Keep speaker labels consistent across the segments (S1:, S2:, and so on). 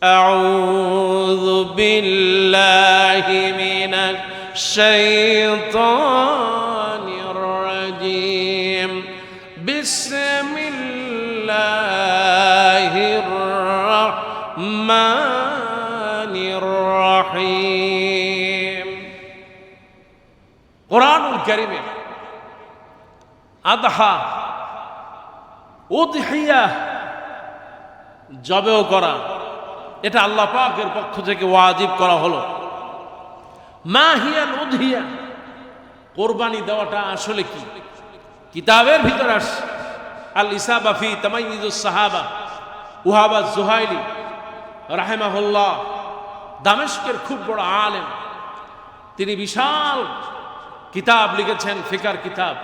S1: أعوذ بالله من الشيطان الرجيم بسم الله الرحمن الرحيم قرآن الكريم আদহা উদহিয়া জবেও করা এটা আল্লাহ পাকের পক্ষ থেকে ওয়াজিব করা হলো। মা হিয়াল উদহিয়া, কোরবানি দেওয়াটা আসলে কি? কিতাবের ভিতরে আসছে আল ইসাবা ফি তামাইয়ুজ সাহাবা ওয়াহাব আজ-জুহাইলি রাহিমাহুল্লাহ, দামেস্কের খুব বড় আলেম, তিনি বিশাল কিতাব লিখেছেন, ফিকার কিতাব।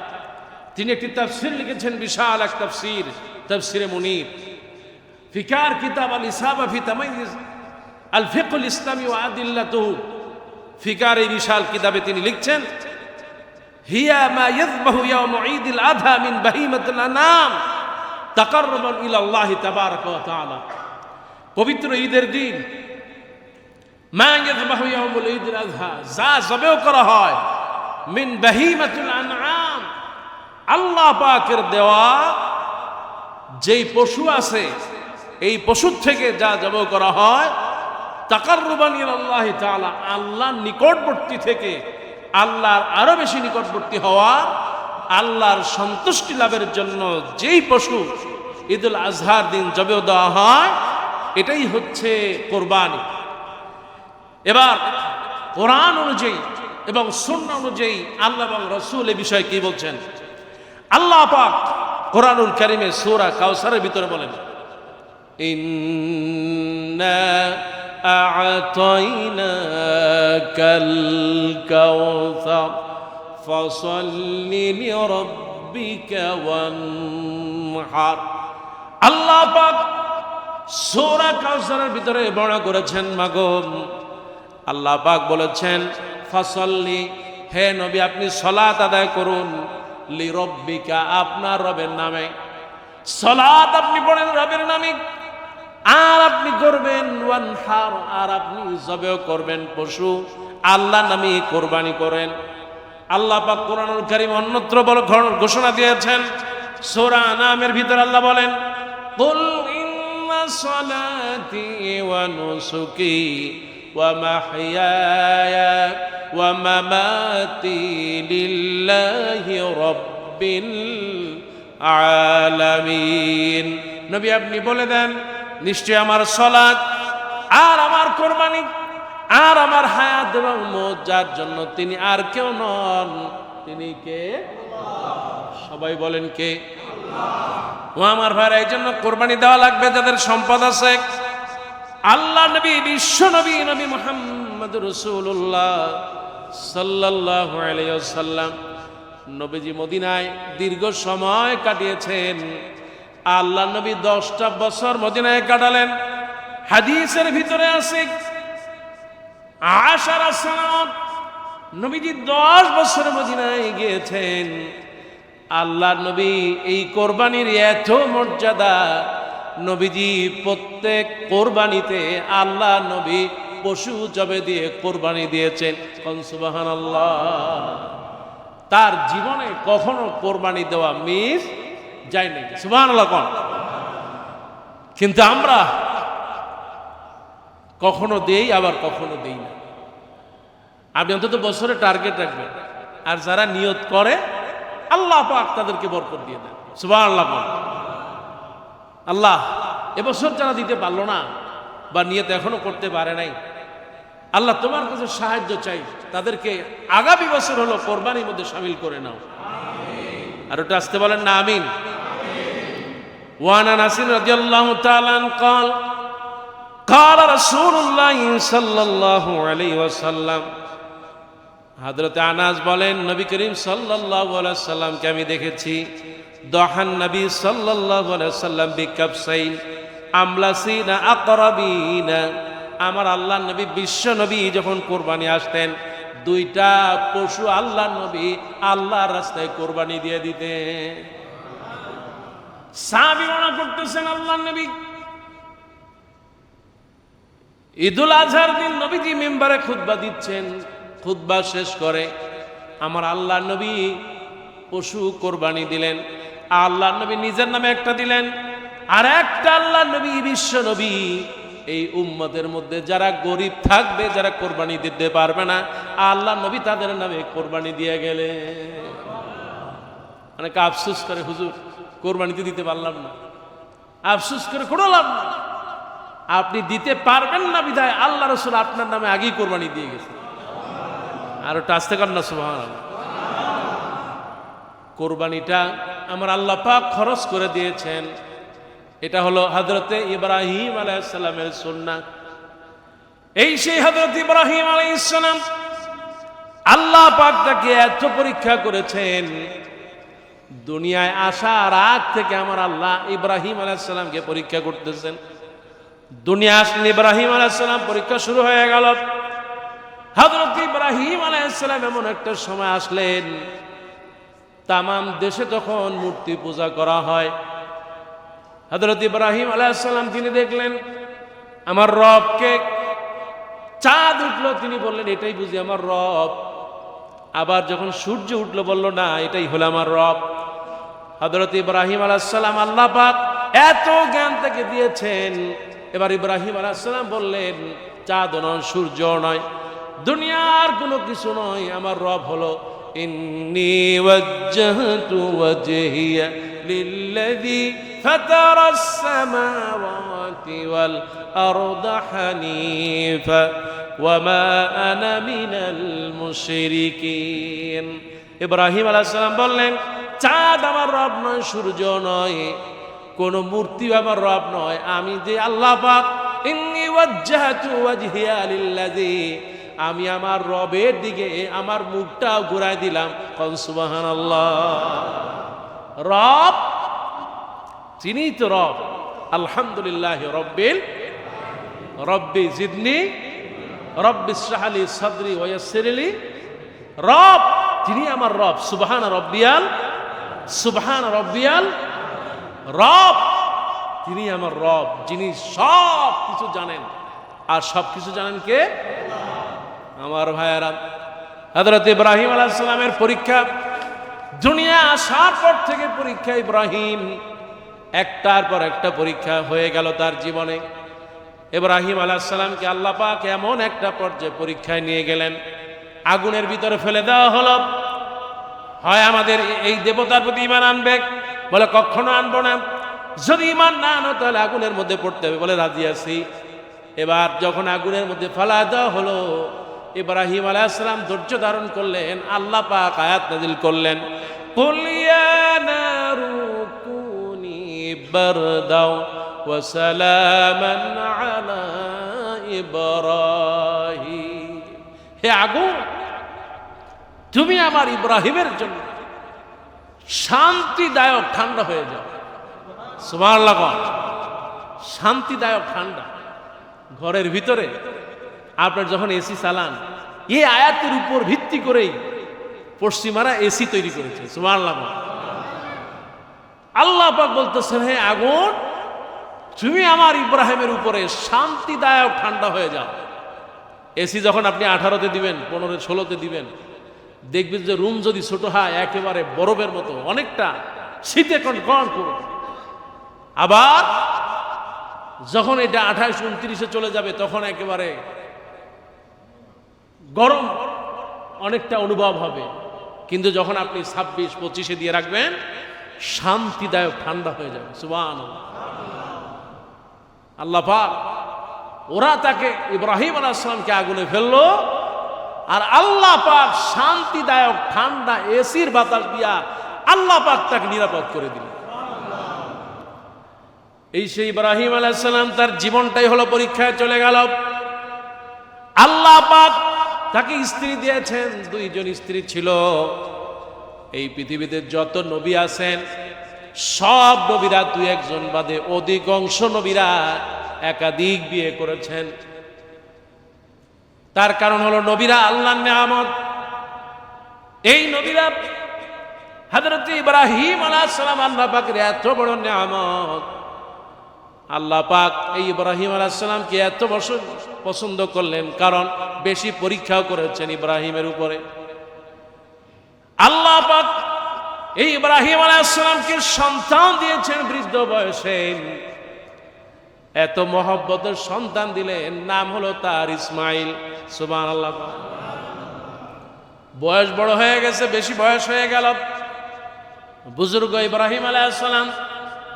S1: তিনি একটি তাফসীর লিখেছেন, বিশাল এক তাফসীর, তাফসীরে মুনীর। ফিকার কিতাব আল ইসাবা ফি তামাইয়ুজ আল ফিকহুল ইসলামী ওয়া আদিল্লাতুহু, ফিকার এই বিশাল কিতাবে তিনি লিখছেন, হিয়া মা ইয়াযবাহু ইয়াওম ঈদিল আযহা মিন বাহিমাতিল আনাম তাকাররুবান ইলা আল্লাহ তাবারাকা ওয়া তাআলা। পবিত্র ঈদের দিন মা ইয়াযবাহু ইয়াওমুল ঈদিল আযহা, যা জবেহ করা হয়, মিন বাহিমাতিল আনআম, আল্লাহ পাকের দেওয়া যেই পশু আছে এই পশুর থেকে যা জবেহ করা হয়, তাকাররুবান ইলাল্লাহি তাআলা, আল্লাহর নিকটবর্তী থেকে, আল্লাহর আরো বেশি নিকটবর্তী হওয়া, আল্লাহর সন্তুষ্টি লাভের জন্য যেই পশু ঈদুল আজহার দিন জবেহ দেওয়া হয়, এটাই হচ্ছে কোরবানি। এবার কোরআন অনুযায়ী এবং সুন্নাহ অনুযায়ী আল্লাহ এবং রাসূল এই বিষয়ে কি বলছেন? আল্লাহ পাক কোরআনুল কারীমে সূরা কাউসারের ভিতরে বলেন, ইন্না আ'তাইনাকাল কাউসার ফাসাল্লি লিরাব্বিকা ওয়ানহার। আল্লাহ পাক সূরা কাউসারের ভিতরে বর্ণনা করেছেন, মাগো আল্লাহ পাক বলেছেন, ফাসাল্লি, হে নবী আপনি সালাত আদায় করুন, লিরাব্বিকা, আপনার রবের নামে। সালাত আপনি পড়েন রবের নামে, আর আপনি করবেন ওয়ানহার, আর আপনি জবেহ করবেন পশু, আল্লাহ নামে কোরবানি করেন। আল্লাহ পাক কোরআনুল কারীম অন্যত্র বড় ঘোষণা দিয়েছেন, সূরা আনামের ভিতরে আল্লাহ বলেন, কুল ইন্না সালাতি ওয়া নুসুকি ওয়া মাহইয়ায়া ওয়া মামাতি লিল্লাহি রাব্বিল আলামিন। নবী আপনি বলে দেন, নিশ্চয় আমার সালাত আর আমার কোরবানি আর আমার হায়াত এবং মওত যার জন্য, তিনি আর কেউ নন, তিনি কে? সবাই বলেন কে? ও আমার ভাইরা, এই জন্য কোরবানি দেওয়া লাগবে যাদের সম্পদ আছে। আল্লাহ নবী, বিশ্ব নবী, নবী মুহাম্মদুর রাসূলুল্লাহ সাল্লাল্লাহু আলাইহি ওয়াসাল্লাম, নবীজি মদিনায় দীর্ঘ সময় কাটিয়েছেন। আল্লাহ নবী 10টা বছর মদিনায় কাটালেন। হাদিসের ভিতরে আছে 10 সানাত নবীজি 10 বছর মদিনায় গিয়েছেন। আল্লাহ নবী এই কোরবানির এত মর্যাদা, নবীজি প্রত্যেক কোরবানিতে আল্লাহ নবী পশু জবে দিয়ে কোরবানি দিয়েছেন। কোন সুবহানাল্লাহ। তার জীবনে কখনো কোরবানি দেওয়া মিস যায় নাই। সুবহানাল্লাহ কোন। কিন্তু আমরা কখনো দেই, আবার কখনো দেই না। আপনি অন্তত বছরে টার্গেট রাখবেন, আর যারা নিয়ত করে আল্লাহ পাক তাদেরকে বরকত দিয়ে দেন। সুবহানাল্লাহ কোন। আল্লাহ এবছর যারা দিতে পারলো না বা নিয়ত এখনো করতে পারে নাই, আল্লাহ তোমার কাছে সাহায্য চাই, তাদেরকে আগামী বছর হলো কোরবানির মধ্যে শামিল করে নাও। আর ওটা আসতে বলেন না আমিন। ওয়ান আনাস রাদিয়াল্লাহু তাআলা قال قال رسول الله সাল্লাল্লাহু আলাইহি ওয়াসাল্লাম, হযরত আনাস বলেন, নবী করিম সাল্লাল্লাহু আলাইহি ওয়াসাল্লামকে আমি দেখেছি, দহান নবী সাল্লাল্লাহু আলাইহি ওয়াসাল্লাম বিকাবসাইন আমলাসিনা আকরাবিনা, আমার আল্লাহ নবী বিশ্ব নবী যখন কোরবানি আসতেন, 2টা পশু আল্লাহ নবী আল্লাহর রাস্তায় কোরবানি দিয়ে দিতেন। সাহাবী মনে করতেছেন আল্লাহ নবী ঈদুল আজহার দিন নবীজি মিম্বারে খুতবা দিচ্ছেন। খুতবা শেষ করে আমার আল্লাহ নবী পশু কোরবানি দিলেন। আল্লাহ নবী নিজের নামে একটা দিলেন, আর একটা আল্লাহ নবী বিশ্ব নবী এই উম্মতের মধ্যে যারা গরিব থাকবে, যারা কোরবানি দিতে পারবে না, আল্লাহ নবী তাদের নামে কোরবানি দিয়ে গেলে। অনেকে আফসোস করে, হুজুর কোরবানিতে দিতে পারলাম না। আফসোস করে কোনো লাভ না। আপনি দিতে পারবেন না বিধায় আল্লাহ রসুল আপনার নামে আগেই কোরবানি দিয়ে গেছে। আর ওটা আসতে কর না, সুবহানাল্লাহ। কোরবানিটা আমার আল্লাহ পাক খরচ করে দিয়েছেন। এটা হলো হযরতে ইব্রাহিম আলাইহিস সালামের সুন্নাহ। এই সেই হযরত ইব্রাহিম আলাইহিস সালাম, আল্লাহ পাক তাকে এত পরীক্ষা করেছেন, দুনিয়ায় আসার আগ থেকে আমার আল্লাহ ইব্রাহিম আলাইহিস সালামকে পরীক্ষা করতেছেন। দুনিয়া আসলেন ইব্রাহিম আলাইহিস সালাম, পরীক্ষা শুরু হয়ে গেল। হযরত ইব্রাহিম আলাইহিস সালাম এমন একটা সময় আসলেন, তামাম দেশে তখন মূর্তি পূজা করা হয়। হযরত ইব্রাহিম আলাইহিস সালাম তিনি দেখলেন আমার রবকে। চাঁদ উঠলো, তিনি বললেন এটাই বুঝি আমার রব। আবার যখন সূর্য উঠলো বলল না, এটাই হলো আমার রব। হযরত ইব্রাহিম আলাইহিস সালাম আল্লাহ পাক এত জ্ঞান তাকে দিয়েছেন। এবার ইব্রাহিম আলাইহিস সালাম বললেন চাঁদ নয়, সূর্য নয়, দুনিয়ার কোনো কিছু নয়, আমার রব হলো ইন্নী ওয়াজ্জাহতু ওয়াজহিয়া লিল্লাযী ফাতারাস সামাওয়াতি ওয়াল আরদা হানিফা ওয়া মা আনা মিনাল মুশরিকিন। ইব্রাহিম আলাইহিস সালাম বললেন চাঁদ আমার রব নয়, সূর্য নয়, কোন মূর্তি আমার রব নয়, আমি যে আল্লাহ পাক। ইন্নী ওয়াজ্জাহতু ওয়াজহিয়া লিল্লাযী, আমি আমার রবের দিকে আমার মুখটাও ঘুরাই দিলাম। সুবহানাল্লাহ। রব তিনি তো রব। আলহামদুলিল্লাহ রব্বি জিদনি রব্বি ইশরাহ লি সাদরি ওয়া ইয়াসসির লি। রব তিনি আমার রব। সুবহান রব্বিয়াল রব, তিনি আমার রব, যিনি সব কিছু জানেন। আর সব কিছু জানেন কে? আমার ভাইয়েরা, হযরত ইব্রাহিম আলাইহিস সালামের পরীক্ষা, দুনিয়া আসার পর থেকে পরীক্ষা। ইব্রাহিম একটার পর একটা পরীক্ষা হয়ে গেল তার জীবনে। ইব্রাহিম আলাইহিস সালামকে আল্লাহ পাক এমন একটা পর্যায়ে পরীক্ষায় নিয়ে গেলেন, আগুনের ভিতরে ফেলে দেওয়া হলো। হয় আমাদের এই দেবতার প্রতি ঈমান আনবে, বলে কখনো আনবো না। যদি ঈমান না আনো তাহলে আগুনের মধ্যে পড়তে হবে, বলে রাজি আছি। এবার যখন আগুনের মধ্যে ফেলা দেওয়া হলো, ইব্রাহিম আলাইহিস সালাম ধৈর্য ধারণ করলেন। আল্লাহ পাক আয়াত নাযিল করলেন, কুল ইয়া নারু কুনি বারদাও ওয়া সালামান আলা ইব্রাহিম। হে আগুন, তুমি আমার ইব্রাহিমের জন্য শান্তিদায়ক ঠান্ডা হয়ে যাও। সুবহানাল্লাহ। শান্তিদায়ক ঠান্ডা ঘরের ভিতরে আপনার যখন এসি চালান, এই আয়াতের উপর ভিত্তি করেই পশ্চিমারা এসি তৈরি করেছে। সুবহানাল্লাহ। আল্লাহ পাক বলতেছেন হে আগুন, তুমি আমার ইব্রাহিমের উপরে শান্তিদায়ক ঠান্ডা হয়ে যাও। এসি যখন আপনি 18তে দিবেন, 15, 16তে দিবেন, দেখবেন যে রুম যদি ছোট হয় একেবারে বরফের মতো, অনেকটা শীতে কনকন করবে। আবার যখন এটা 28, 29-এ চলে যাবে তখন একেবারে গরম অনেকটা অনুভব হবে। কিন্তু যখন আপনি 26, 25-এ দিয়ে রাখবেন, শান্তিদায়ক ঠান্ডা হয়ে যাবে। সুবহানাল্লাহ। আল্লাহ পাক ওরা তাকে ইব্রাহিম আলাইহিস সালামকে আগুনে ফেললো, আর আল্লাহ পাক শান্তিদায়ক ঠান্ডা এসির বাতাস দিয়া আল্লাহ পাক তাকে নিরাপদ করে দিলেন। এই সেই ইব্রাহিম আলাইহিস সালাম, তার জীবনটাই হলো পরীক্ষায় চলে গেল। আল্লাহ পাক তাকে স্ত্রী দিয়েছেন, 2 জন স্ত্রী ছিল। এই পৃথিবীতে যত নবী আছেন সব নবীরা 2-1 জন বাদে অধিকাংশ নবীরা একাধিক বিয়ে করেছেন। তার কারণ হলো নবীরা আল্লাহর নিয়ামত। এই নবীরা হযরত ইব্রাহিম আলাইহিস সালাম আল্লাহ পাকের এত বড় নিয়ামত, আল্লাহ পাক এই ইব্রাহিম আলাইহিস সালামকে এত বছর পছন্দ করলেন, কারণ বেশি পরীক্ষাও করেছেন ইব্রাহিমের উপরে। আল্লাহ পাক এই ইব্রাহিম আলাইহিস সালামকে সন্তান দিয়েছেন বৃদ্ধ বয়সে। এত মহব্বতের সন্তান দিলেন, নাম হলো তার ইসমাইল। সুবহানাল্লাহ। বয়স বড় হয়ে গেছে, বেশি বয়স হয়ে গেল। বুজুর্গ ইব্রাহিম আলাইহিস সালাম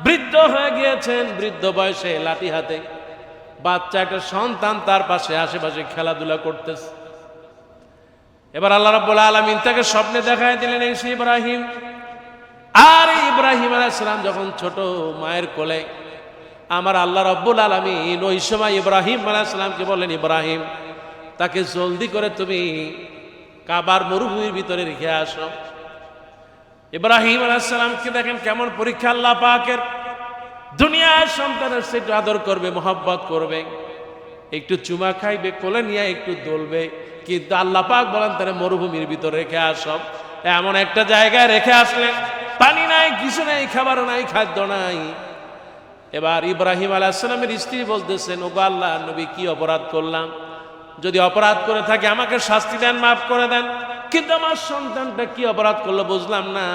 S1: বৃদ্ধ হয়ে গিয়েছেন, বৃদ্ধ বয়সে লাঠি হাতে বাচ্চা একটা সন্তান তার পাশে আশেপাশে খেলাধুলা করতেছে। এবার আল্লাহ রাব্বুল আলামিন তাকে স্বপ্নে দেখায় দিলেন এই সেই ইব্রাহিম। আর ইব্রাহিম আলাইহিস সালাম যখন ছোট মায়ের কোলে, আমার আল্লাহ রাব্বুল আলামিন ওই সময় ইব্রাহিম আলাইহিস সালামকে বললেন, ইব্রাহিম, তাকে জলদি করে তুমি কাবার মরুভূমির ভিতরে রেখে আসো। ইব্রাহিম আলাইহিস সালামকে দেখেন কেমন পরীক্ষা আল্লাহ পাকের। দুনিয়ার সন্তানের সেটা আদর করবে, মোহাব্বত করবে, একটু চুমা খাইবে, কোলে নিয়ে একটু দোলবে, কিন্তু আল্লাহ পাক বলেন তারা মরুভূমির ভিতরে রেখে আসো। এমন একটা জায়গায় রেখে আসলেন, পানি নাই, কিছু নাই, খাবার নাই, খাদ্য নাই। এবার ইব্রাহিম আলাইহিস সালামের স্ত্রী বলতেছেন, ওগো আল্লাহ নবী, কি অপরাধ করলাম? যদি অপরাধ করে থাকি আমাকে শাস্তি দেন, মাফ করে দেন, কিন্তু আমার সন্তানটা কি অপরাধ করলো বুঝলাম না।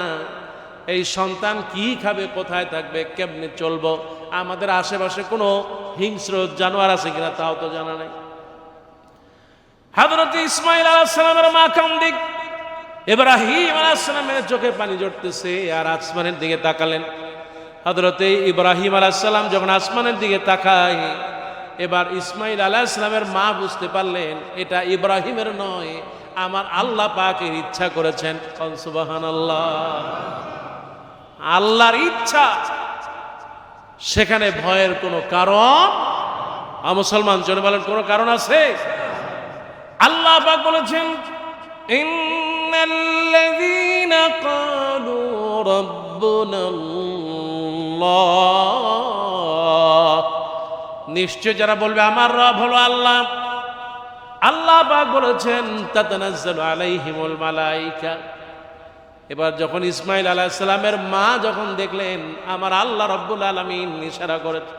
S1: এই সন্তান কি খাবে, কোথায় থাকবে, কেমনে চলবো, আমাদের আশেপাশে কোনো হিংস্র জানোয়ার আছে কিনা তাও তো জানা নাই। হযরত ইসমাইল আলাইহিস সালামের মা কান্দিক, ইব্রাহিম আলাইহিস সালামের চোখে পানি ঝরতেছে, আর আসমানের দিকে তাকালেন। হযরত ইব্রাহিম আলাইহিস সালাম যখন আসমানের দিকে তাকায়, এবার ইসমাইল আলাইহিস সালামের মা বুঝতে পারলেন এটা ইব্রাহিমের নয়, আমার আল্লাহ পাকের ইচ্ছা করেছেন। সুবহানাল্লাহ। আল্লাহর ইচ্ছা, সেখানে ভয়ের কোনো কারণ, মুসলমান জনে বলেন কোনো কারণ আছে? আল্লাহ পাক বলেছেন, ইন্নাল্লাযীনা ক্বালু রাব্বুনাল্লাহ, নিশ্চয় যারা বলবে আমার রব হলো আল্লাহ, আল্লাহ পাক বলেছেন তাতানাজ্জালু আলাইহিমুল মালায়েকা। এবার যখন ইসমাইল আলাইহিস সালামের মা যখন দেখলেন আমার আল্লাহ রাব্বুল আলামিন ইশারা করেছেন,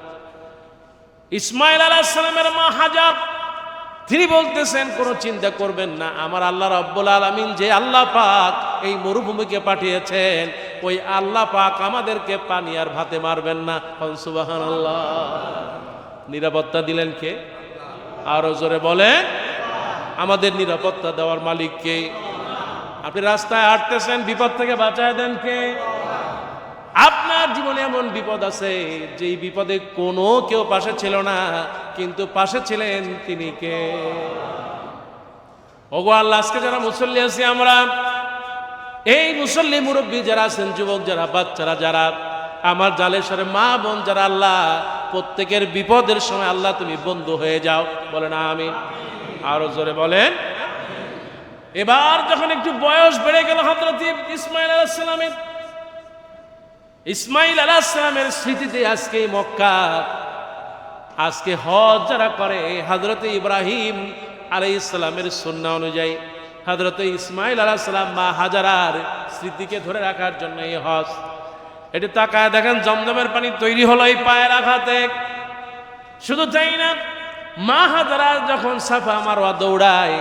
S1: ইসমাইল আলাইহিস সালামের মা হাজার, তিনি বলতেছেন কোনো চিন্তা করবেন না, আমার আল্লাহ রাব্বুল আলামিন যে আল্লাহ পাক এই মরুভূমিকে পাঠিয়েছেন, ওই আল্লাহ পাক আমাদেরকে পানি আর ভাতে মারবেন না। সুবহানাল্লাহ। নিরাপত্তা দিলেন কে? আরো জোরে বলেন, আমাদের নিরাপত্তা দেওয়ার মালিক কে? আপনি রাস্তায় হাঁটতেছেন, বিপদ থেকে বাঁচায় দেন কে? আপনার জীবনে এমন বিপদ আছে যেই বিপদে কোনো কেউ পাশে ছিল না, কিন্তু পাশে ছিলেন তিনি কে? ওগো আল্লাহ, আজকে যারা মুসল্লি আছি আমরা, এই মুসল্লি মুরব্বী যারা আছেন, যুবক যারা, বাচ্চারা যারা, আমার জালেশ্বরে মা বোন যারা, আল্লাহ প্রত্যেকের বিপদের সময় আল্লাহ তুমি বন্ধু হয়ে যাও। বলেন আমিন। আরো জোরে বলেন। এবার যখন একটু বয়স বেড়ে গেল হযরত ইসমাইল আলাইহিস সালামের, ইসমাইল আলাইহিস সালামের স্মৃতিতে আজকে মক্কা, আজকে হজ যারা করে হযরত ইব্রাহিম আলাইহিস সালামের সুন্নাহ অনুযায়ী হযরত ইসমাইল আলাইহিস সালাম মা হাজারার স্মৃতিকে ধরে রাখার জন্য এই হজ। এটা তাকায় দেখেন, জমজমের পানি তৈরি হলো এই পায়ের আঘাতে। শুধু তাই না, মা হাজারা যখন সাফা মারওয়া দৌড়ায়,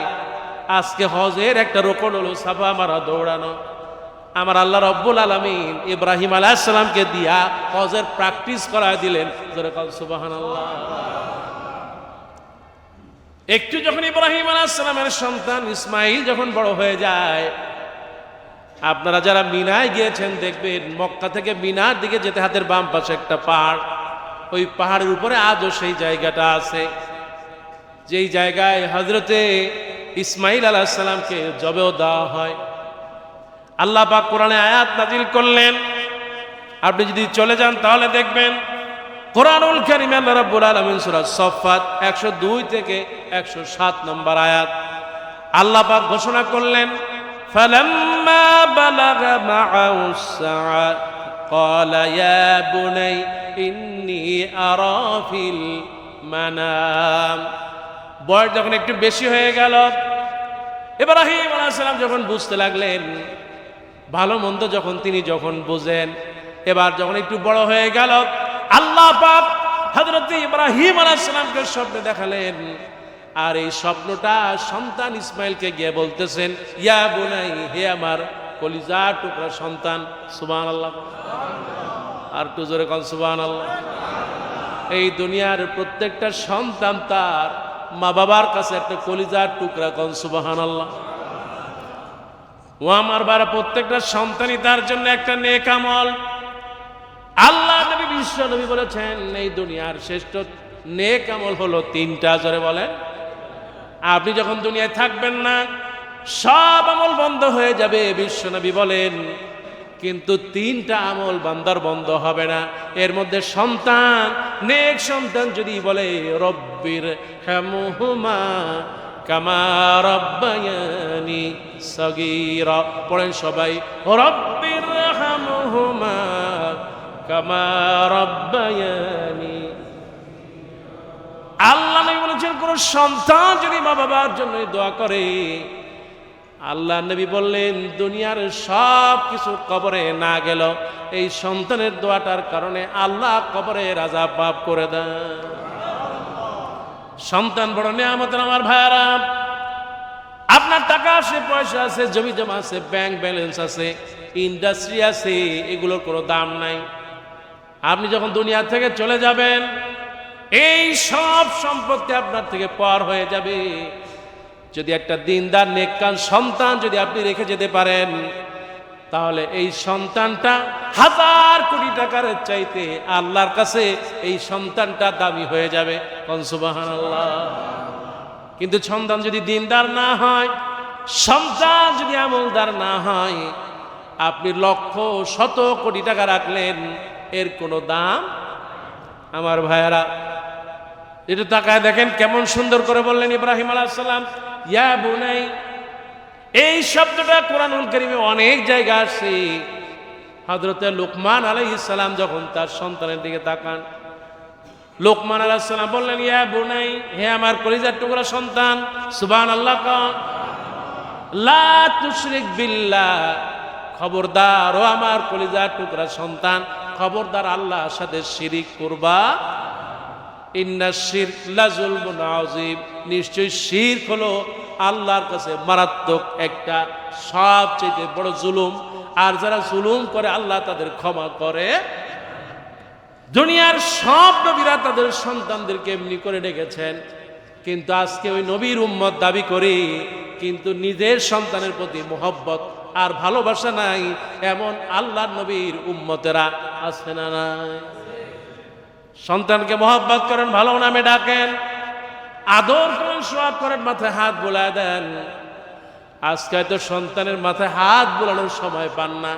S1: আজকে হজের একটা রোকন হলো সাফা মারওয়া দৌড়ানো। আমার আল্লাহ রাব্বুল আলামিন ইব্রাহিম আলাইহিস সালামকে দিয়া হজের প্র্যাকটিস করায় দিলেন। জোরে বল সুবহানাল্লাহ। একটু যখন ইব্রাহিম আলাইহিস সালামের সন্তান ইসমাইল যখন বড় হয়ে যায়, আপনারা যারা মিনায় গিয়েছেন দেখবেন, মক্কা থেকে মিনার দিকে যেতে হাতের বাম পাশে একটা পাহাড়, ওই পাহাড়ের উপরে আজও সেই জায়গাটা আছে, যেই জায়গায় হযরতে ইসমাইল আলাইহিস সালামকে জবেও দেওয়া হয়। আল্লাহ পাক কোরআনে আয়াত নাজিল করলেন, আপনি যদি চলে যান তাহলে দেখবেন কোরআনুল কারীমে আল্লাহ রাব্বুল আলামিন সূরা সফফাত 102 থেকে 107 নম্বর আয়াত আল্লাহ পাক ঘোষণা করলেন, ফালাম্মা বালাগা মা'আস সা'a ক্বালা ইয়া বুনাই ইন্নী আরা ফিল মানাম। বয়স যখন একটু বেশি হয়ে গেল, ইব্রাহিম আলাইহিস সালাম যখন বুঝতে লাগলেন, ভালো মন্দ যখন তিনি যখন বুঝেন, এবার যখন একটু বড় হয়ে গেল, আল্লাহ পাক হযরত ইব্রাহিম আলাইহিস সালামকে স্বপ্নে দেখালেন। আর এই স্বপ্নটা সন্তান ইসমাইলকে গিয়ে বলতেছেন, ইয়া বুনাই, হে আমার কলিজার টুকরা সন্তান। সুবহানাল্লাহ। আর একটু জোরে কোন সুবহানাল্লাহ। এই দুনিয়ার প্রত্যেকটা সন্তান তার মা বাবার কাছে একটা কলিজার টুকরা। কোন সুবহানাল্লাহ। ও আমার বাবা, প্রত্যেকটা সন্তানই তার জন্য একটা নেক আমল। আল্লাহ নবী, বিশ্ব নবী বলেছেন এই দুনিয়ার শ্রেষ্ঠ নেক আমল হলো তিনটা। জোরে বলেন। আপনি যখন দুনিয়ায় থাকবেন না, সব আমল বন্ধ হয়ে যাবে, বিশ্ব নবী বলেন, কিন্তু তিনটা আমল বান্দার বন্ধ হবে না। এর মধ্যে সন্তান, নেক সন্তান যদি বলে রব্বির হামহুমা কামা রাব্বায়ানি সগীরা, পড়েন সবাই, রব্বির হামহুমা কামা রাব্বায়ানি। আল্লাহ নবী বলেছেন, কোন সন্তান যদি মা বাবার জন্য দোয়া করে, আল্লাহ নবী বললেন দুনিয়ার সব কিছু কবরে না গেল, এই সন্তানের দোয়াটার কারণে আল্লাহ কবরের আযাব মাফ করে দেন। সন্তান বড় নিয়ামত আমার ভাইরা। আপনার টাকা আছে, পয়সা আছে, জমি জমা আছে, ব্যাংক ব্যালেন্স আছে, ইন্ডাস্ট্রি আছে, এগুলোর কোনো দাম নাই। আপনি যখন দুনিয়া থেকে চলে যাবেন, এই সব সম্পত্তি আপনার থেকে পার হয়ে যাবে। যদি একটা দিনদার নেককার সন্তান যদি আপনি রেখে যেতে পারেন, তাহলে এই সন্তানটা 1000 কোটি টাকার চাইতে আল্লাহর কাছে এই সন্তানটা দামি হয়ে যাবে। কোন সুবহানাল্লাহ। কিন্তু সন্তান যদি দিনদার না হয়, সন্তান যদি আমলদার না হয়, আপনি লক্ষ শত কোটি টাকা রাখলেন, এর কোনো দাম। আমার ভাইয়েরা, একটু তাকায় দেখেন কেমন সুন্দর করে বললেন ইব্রাহিম আলাইহিস সালাম, ইয়া বুনাই। এই শব্দটা কোরআনুল কারীমে অনেক জায়গা আছে। হযরত লোকমান আলাইহিস সালাম যখন তার সন্তানের দিকে তাকান, লোকমান আলাইহিস সালাম বললেন, ইয়া বুনাই, হে আমার কলিজার টুকরা সন্তান। সুবহানাল্লাহ। লা তুশরিক বিল্লাহ, খবরদার ও আমার কলিজার টুকরা সন্তান, খবরদার আল্লাহর সাথে শিরিক করবা। ইন্না শিরক লাযুলমুন আযীম, নিশ্চয়ই শিরক হলো আল্লাহর কাছে মারাত্মক একটা সবচেয়ে বড় জুলুম। আর যারা জুলুম করে আল্লাহ তাদের ক্ষমা করে। দুনিয়ার সব নবীরা তাদের সন্তানদেরকে এমনি করে ডেকেছেন, কিন্তু আজকে ওই নবীর উম্মত দাবি করি, কিন্তু নিজের সন্তানের প্রতি মোহব্বত আর ভালোবাসা নাই, এমন আল্লাহর নবীর উম্মতেরা আছে না নাই? সন্তানকে মোহব্বত করেন, ভালো নামে ডাকেন, আদর করেন, সোয়াব করেন, মাথায় হাত বোলায় দেন। আজকে হয়তো সন্তানের মাথায় হাত বোলানোর সময় পান না।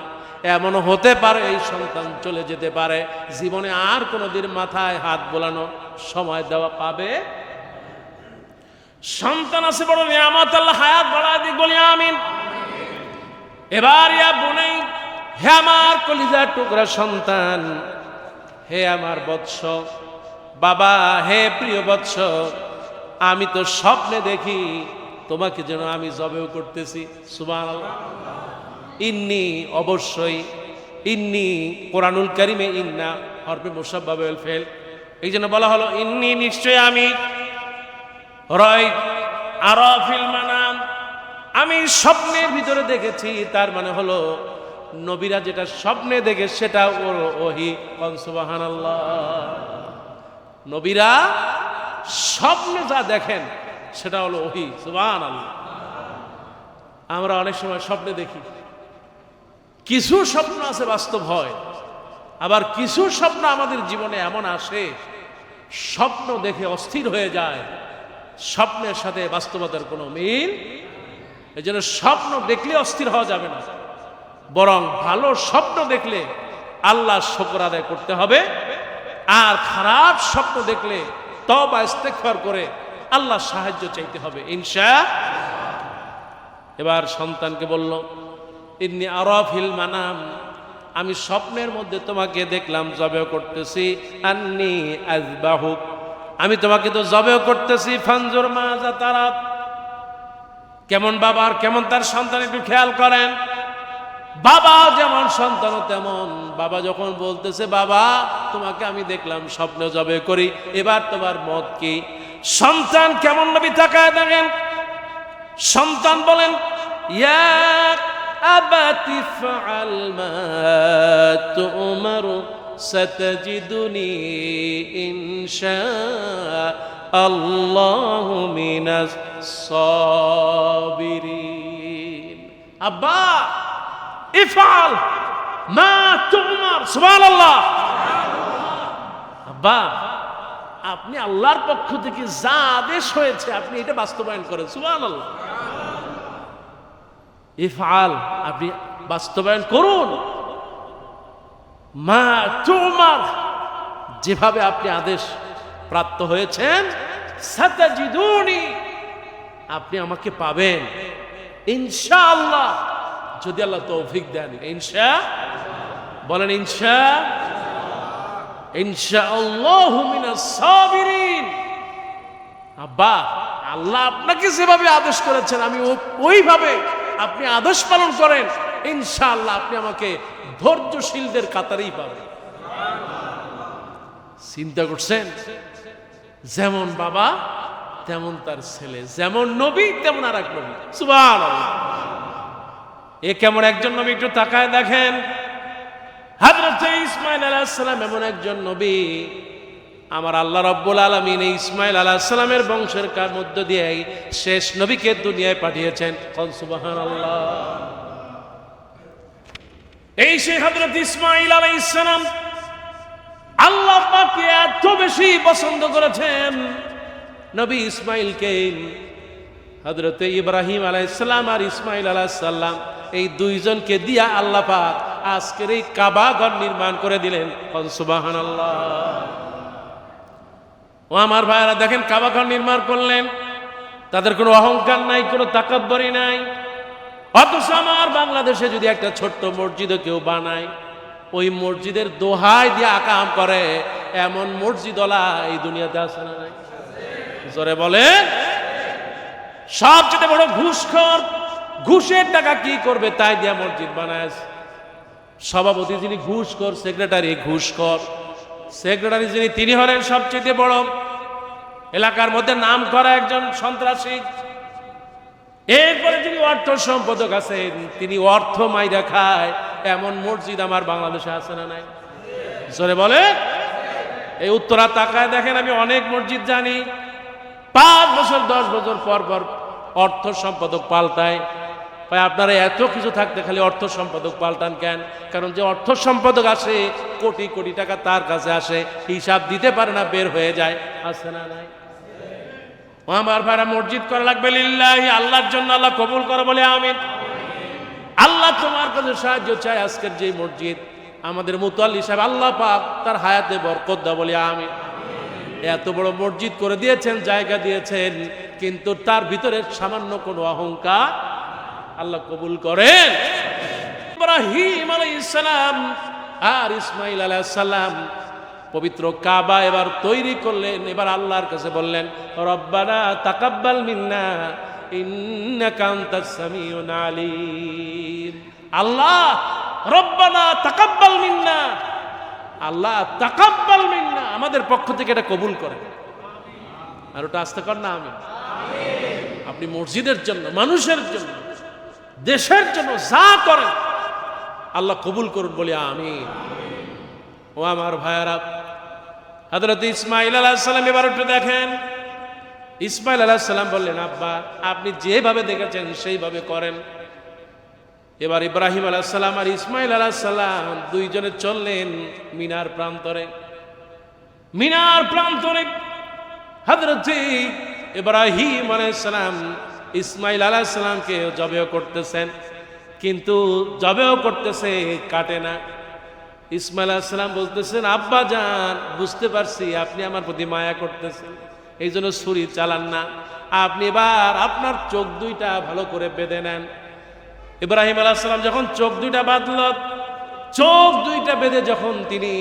S1: এমন হতে পারে এই সন্তান চলে যেতে পারে, জীবনে আর কোনোদিন মাথায় হাত বোলানো সময় দেওয়া পাবে। সন্তান আছে বড় নিয়ামত, আল্লাহ হায়াত বাড়ায় দিক, বলি আমিন। এবার ইয়া বুনাই, হে আমার কলিজার টুকরা সন্তান, হে আমার বৎস, বাবা, হে প্রিয় বৎস, আমি তো স্বপ্নে দেখি তোমাকে যেন আমি জবেও করতেছি। সুবহানাল্লাহ। ইন্নি, অবশ্যই, ইন্নি কোরআনুল কারীমে ইন্না হরফে মুসাব্বাবে ওয়াল ফেল, এই জন্য বলা হলো ইন্নি, নিশ্চয় আমি, রাই আরা ফিল মানাম, আমি স্বপ্নের ভিতরে দেখেছি। তার মানে হলো নবীরা যেটা স্বপ্নে দেখে সেটা ওর ওহী। সুবহানাল্লাহ। নবীরা স্বপ্নে যা দেখেন সেটা হলো ওহী। সুবহানাল্লাহ। আমরা অনেক সময় স্বপ্নে দেখি, কিছু স্বপ্ন আছে বাস্তব হয়, আবার কিছু স্বপ্ন আমাদের জীবনে এমন আসে, স্বপ্ন দেখে অস্থির হয়ে যায়, স্বপ্নের সাথে বাস্তবতার কোনো মিল। এই জন্য স্বপ্ন দেখলে অস্থির হওয়া যাবে না, বরং ভালো স্বপ্ন দেখলে আল্লাহ শুকর আদায় করতে হবে, আর খারাপ স্বপ্ন দেখলে তওবা ইস্তেগফার করে আল্লাহ সাহায্য চাইতে হবে ইনশাআল্লাহ। এবার সন্তানকে বলল, ইন্নী আরা ফিল মানাম, আমি স্বপ্নের মধ্যে তোমাকে দেখলাম জবেহ করতেছি। আন্নী আযবাহুক, আমি তোমাকে তো জবেহ করতেছি। ফানজুর মাজা তারা, কেমন বাবা আর কেমন তার সন্তান একটু খেয়াল করেন। বাবা যেমন সন্তানও তেমন। বাবা যখন বলতেছে, বাবা তোমাকে আমি দেখলাম স্বপ্নে জবে করি, এবার তোমার মত কি? সন্তান কেমন নবী তাকায় দেখেন, সন্তান বলেন, ইয়া আবাতি ফাআল মা তুমার সাতাজিদুনি ইনশাআল্লাহু মিনাস সাবিরিন। আব্বা ইফআল মা তুমার, সুবহানাল্লাহ। আব্বা আপনি আল্লাহর পক্ষ থেকে যা আদেশ হয়েছে আপনি এটা বাস্তবায়ন করেন, সুবহানাল্লাহ। ইফআল, আপনি বাস্তবায়ন করুন। মা তুমার, যেভাবে আপনি আদেশ প্রাপ্ত হয়েছেন, সাতাজিদুনি, আপনি আমাকে পাবেন ইনশাআল্লাহ, যদি আল্লাহ তৌফিক দেন। ইনশা বলেন, ইনশাআল্লাহু মিনাস সাবিরিন। আব্বা আল্লাহ আপনাকে যেভাবে আদেশ করেছেন আমি ওইভাবে আপনি আদেশ পালন করেন, ইনশাআল্লাহ আপনি আমাকে ধৈর্যশীলদের কাতারেই পাবেন। চিন্তা করছেন, যেমন বাবা তেমন তার ছেলে, যেমন নবী তেমন আর এক নবী, সুবহানাল্লাহ। এ কেমন একজন নবী একটু তাকায় দেখেন। হযরত ইসমাঈল আলাইহিস সালাম এমন একজন নবী, আমার আল্লাহ রাব্বুল আলামিন এই ইসমাঈল আলাইহিস সালামের বংশের কার মধ্য দিয়ে শেষ নবীকে দুনিয়ায় পাঠিয়েছেন, সুবহানাল্লাহ। এই সেই হযরত ইসমাঈল আলাইহিস সালাম আল্লাহ পাক এত বেশি পছন্দ করেছেন নবী ইসমাঈলকে। হযরত ইব্রাহিম আলাইহিস সালাম আর ইসমাঈল আলাইহিস সালাম এই দুইজনকে দিয়া আল্লাহ পাক আজকের এই কাবা ঘর নির্মাণ করে দিলেন, সুবহানাল্লাহ। ও আমার ভাইরা দেখেন, কাবা ঘর নির্মাণ করলেন, তাদের কোনো অহংকার নাই, কোনো তাকাব্বুরি নাই। অথচ আমার বাংলাদেশে যদি একটা ছোট্ট মসজিদও কেউ বানায়, ওই মসজিদের দোহাই দিয়ে আকাম করে, এমন মসজিদওয়ালা এই দুনিয়াতে আছে না নাই? জোরে বলে। সবচেয়ে বড় ঘুষখোর, ঘুষের টাকা কি করবে তাই দিয়া মসজিদ বানায়। সভাপতি যিনি ঘুষখোর, সেক্রেটারি ঘুষখোর, সেক্রেটারি যিনি তিনি হলেন সবচেয়ে বড় এলাকার মধ্যে নাম করা একজন সন্ত্রাসী। এরপরে যিনি অর্থ সম্পাদক আছেন তিনি অর্থ মাইরা খায়, এমন মসজিদ আমার বাংলাদেশে আছে না নাই? জোরে বলে। এই উত্তরা তাকায় দেখেন, আমি অনেক মসজিদ জানি, 5 বছর 10 বছর পর পর অর্থ সম্পাদক পাল্টায়। ভাই আপনারা এত কিছু থাকতে খালি অর্থ সম্পাদক পাল্টান কেন? কারণ যে অর্থ সম্পাদক আসে কোটি কোটি টাকা তার কাছে আসে, হিসাব দিতে পারে না, বের হয়ে যায়, আছে না নাই? আমার ভাইরা মসজিদ করা লাগবে লিল্লাহি, আল্লাহর জন্য, আল্লাহ কবুল করে বলে আমিন। আল্লাহ তোমার কাছে সাহায্য চাই। আজকের যে মসজিদ আমাদের মুতাল্লি সাহেব, আল্লাহ পাক তার হায়াতে বরকত দাও বলে আমিন। এত বড় মসজিদ করে দিয়েছেন, জায়গা দিয়েছেন, কিন্তু তার ভিতরে সামান্য কোনো অহংকার, আল্লাহ কবুল করেন। ইব্রাহিম আলাইহিস সালাম আর ইসমাঈল আলাইহিস সালাম পবিত্র কাবা এবার তৈরি করলেন। এবার আল্লাহর কাছে বললেন, রব্বানা তাকাব্বাল মিন্না ইন্নাকা আনতাস সামিউল আলিম। আল্লাহ রব্বানা তাকাব্বাল মিন্না, আল্লাহ তাকাব্বাল মিন্না, আমাদের পক্ষ থেকে এটা কবুল করেন। আর ওটা আস্তে কর না, আমি আপনি মসজিদের জন্য, মানুষের জন্য, দেশের জন্য যা করেন আল্লাহ কবুল করুন বলে আমিন। ও আমার ভাইয়ারা, হযরত ইসমাঈল আলাইহিস সালাম এবার একটু দেখেন। ইসমাঈল আলাইহিস সালাম বললেন, আব্বা আপনি যেভাবে দেখেছেন সেইভাবে করেন। এবার ইব্রাহিম আলাইহিস সালাম আর ইসমাঈল আলাইহিস সালাম দুইজনে চললেন মিনার প্রান্তরে। মিনার প্রান্তরে হযরত ইব্রাহিম আলাইহিস সালাম ইসমাঈল আলাইহিস সালামকে জবেহ করতেছেন, কিন্তু জবেহ করতেছে, কাটে না। ইসমাঈল আলাইহিস সালাম বলতেছেন, আব্বা জান বুঝতে পারছি আপনি আমার প্রতি মায়া করতেছেন, এই জন্য ছুরি চালান না, আপনি এবার আপনার চোখ দুইটা ভালো করে বেঁধে নেন। ইব্রাহিম আলাইহিস সালাম যখন চোখ দুইটা বাঁধল, চোখ দুইটা বেঁধে যখন তিনি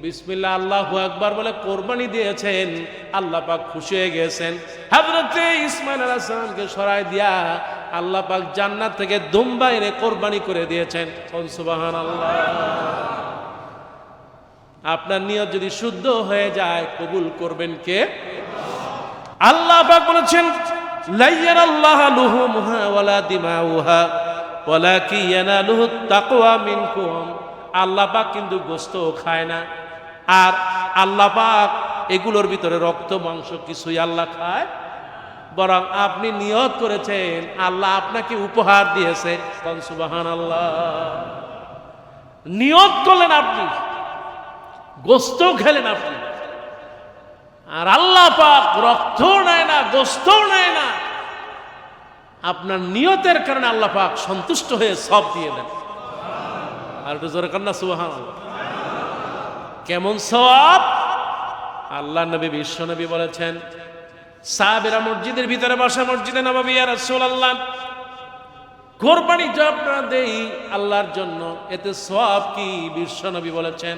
S1: বিসমিল্লাহ আল্লাহু আকবার বলে কোরবানি দিয়েছেন, আল্লাহ পাক খুশি হয়ে গেছেন। হযরত ইসমাঈল আলাইহিস সালামকে সরায় দিয়া আল্লাহ পাক জান্নাত থেকে দুম্বা এনে কোরবানি করে দিয়েছেন। সুবহানাল্লাহ। আপনার নিয়ত যদি শুদ্ধ হয়ে যায় কবুল করবেন কে? আল্লাহ পাক বলেছেন লাইয়ানাল্লাহু লুহুমুহা ওয়ালা দিমাউহা ওয়ালাকিন ইয়ানালুহুত তাকওয়া মিনকুম। আল্লাহ পাক কিন্তু গোশত খায় না, আর আল্লাহ পাক এগুলোর ভিতরে রক্ত মাংস কিছুই আল্লাহ খায়, বরং আপনি নিয়ত করেছেন, আল্লাহ আপনাকে উপহার দিয়েছে। সুবহানাল্লাহ। নিয়ত করলেন আপনি, গোশত খেলেন আপনি, আর আল্লাহ পাক রক্তও নেয় না, গোশতও নেয় না। আপনার নিয়তের কারণে আল্লাহ পাক সন্তুষ্ট হয়ে সব দিয়ে দেন। আর একটু জোরে কান্না সুবহানাল্লাহ। কেমন সওয়াব? আল্লাহ নবী বিশ্ব নবী বলেছেন, সাহাবীরা মসজিদের ভিতরে বসে, মসজিদে নববী, ইয়া রাসূলুল্লাহ কোরবানি যে আমরা দেই আল্লাহর জন্য, এতে সওয়াব কি? বিশ্ব নবী বলেছেন,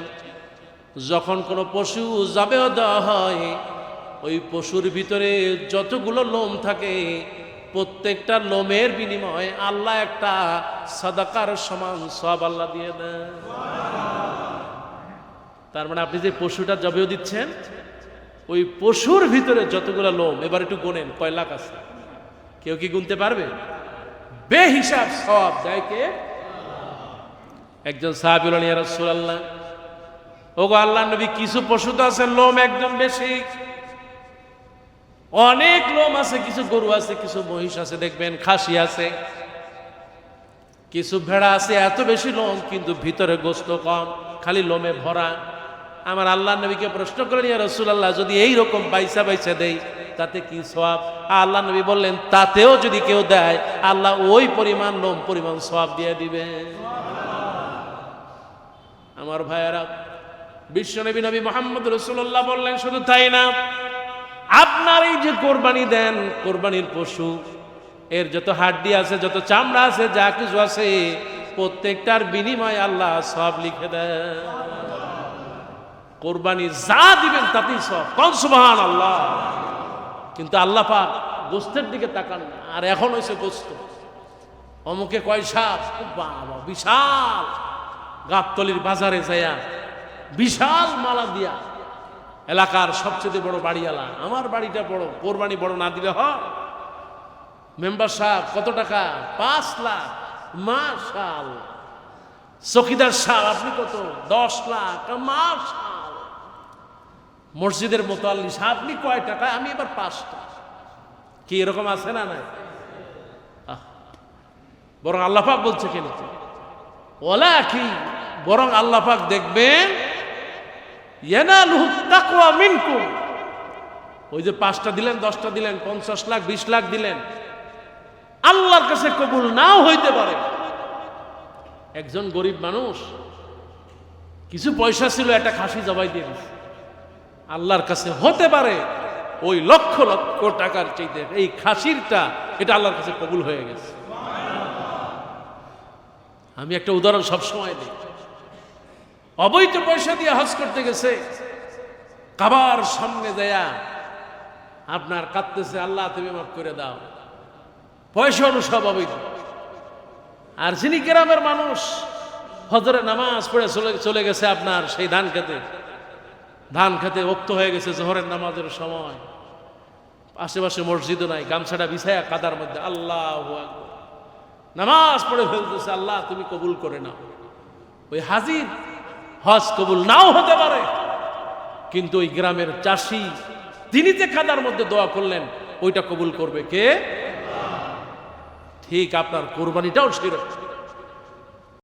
S1: যখন কোনো পশু জবেহ দেওয়া হয়, ওই পশুর ভিতরে যতগুলো লোম থাকে প্রত্যেকটা লোমের বিনিময়ে আল্লাহ একটা সাদাকার সমান সওয়াব আল্লাহ দিয়ে দেন। তার মানে আপনি যে পশুটা জবেহ দিচ্ছেন, ওই পশুর ভিতরে যতগুলো লোম, এবার একটু গোনেন কয় লাখ আছে? কেউ কি গুনতে পারবে? বেহিসাব সওয়াব দেয় কে? একজন সাহাবী বললেন, ইয়া রাসূলুল্লাহ, ওগো আল্লাহর নবী, কিছু পশু তো আছে লোম একদম বেশি, অনেক লোম আছে, কিছু গরু আছে, কিছু মহিষ আছে, দেখবেন খাসি আছে, কিছু ভেড়া আছে এত বেশি লোম কিন্তু ভিতরে গোশত কম, খালি লোমে ভরা। আমার আল্লাহর নবীকে প্রশ্ন করলেন, ইয়া রাসূলুল্লাহ, যদি এই রকম বাইসা বাইসা দেই তাতে কি সওয়াব? আল্লাহ নবী বললেন, তাতেও যদি কেউ দেয় আল্লাহ ওই পরিমাণ লোম পরিমাণ সওয়াব দিয়ে দিবে। আমার ভাইয়েরা, বিশ্বনবী নবী মুহাম্মদ রাসূলুল্লাহ বললেন, শুধু তাই না, আপনার এই যে কোরবানি দেন, কোরবানির পশু এর যত হাড্ডি আছে, যত চামড়া আছে, যা কিছু আছে, প্রত্যেকটার বিনিময়ে আল্লাহ সব লিখে দেন। কোরবানি যা দিবেন তাতেই সব। কোন সুবহানাল্লাহ। কিন্তু আল্লাহ পাক গোশতের দিকে তাকান না। আর এখন হয়েছে গোশত, অমুকে কয় সাপ, বাবা বিশাল, গাবতলির বাজারে যায়া বিশাল মালা দিয়া, এলাকার সবচেয়ে বড় বাড়িওয়ালা, আমার বাড়িটা বড়, কোরবানি বড় না দিলে হয়? মেম্বার সাহেব কত টাকা? 5 লাখ। মাশাআল্লাহ। চকিদার সাহেব আপনি কত? 10 লাখ। মাশাআল্লাহ। মসজিদের মুতাল্লি সাহেব আপনি কয় টাকা? আমি এবার 5 টাকা। কি এরকম আছে না? নাই। বরং আল্লাহ পাক বলছে কেন? ওলা কি, বরং আল্লাহ পাক দেখবেন, ইয়ানালুহু তাকওয়া মিনকুম। ওই যে 5টা দিলেন, 10টা দিলেন, 50 লাখ 20 লাখ দিলেন, আল্লাহর কাছে কবুল নাও হইতে পারে। একজন গরিব মানুষ কিছু পয়সা ছিল, একটা খাসি জবাই দিয়ে দিয়েছে, আল্লাহর কাছে হতে পারে ওই লক্ষ লক্ষ টাকার চাইতে এই খাসিরটা, এটা আল্লাহর কাছে কবুল হয়ে গেছে। আমি একটা উদাহরণ সবসময় দিই। অবৈধ পয়সা দিয়ে হজ করতে গেছে, কাবার সামনে দেয়া আপনার কাঁদতেছে, আল্লাহ তুমি মাফ করে দাও, পয়সা সব অবৈধ। আর যিনি গ্রামের মানুষ, হজরে নামাজ পড়ে চলে গেছে আপনার সেই ধান খেতে ওক্ত হয়ে গেছে জোহরের নামাজের সময়, আশেপাশে মসজিদও নাই, গামছাটা বিছায়া কাদার মধ্যে আল্লাহু আকবার নামাজ পড়ে ফেলতেছে, আল্লাহ তুমি কবুল করে নাও। ওই হাজির হজ কবুল নাও হতে পারে, কিন্তু ওই গ্রামের চাষি তিনি যে কাদার মধ্যে দোয়া করলেন, ওইটা কবুল করবে কে? ঠিক আপনার কোরবানিটাও সেরকম।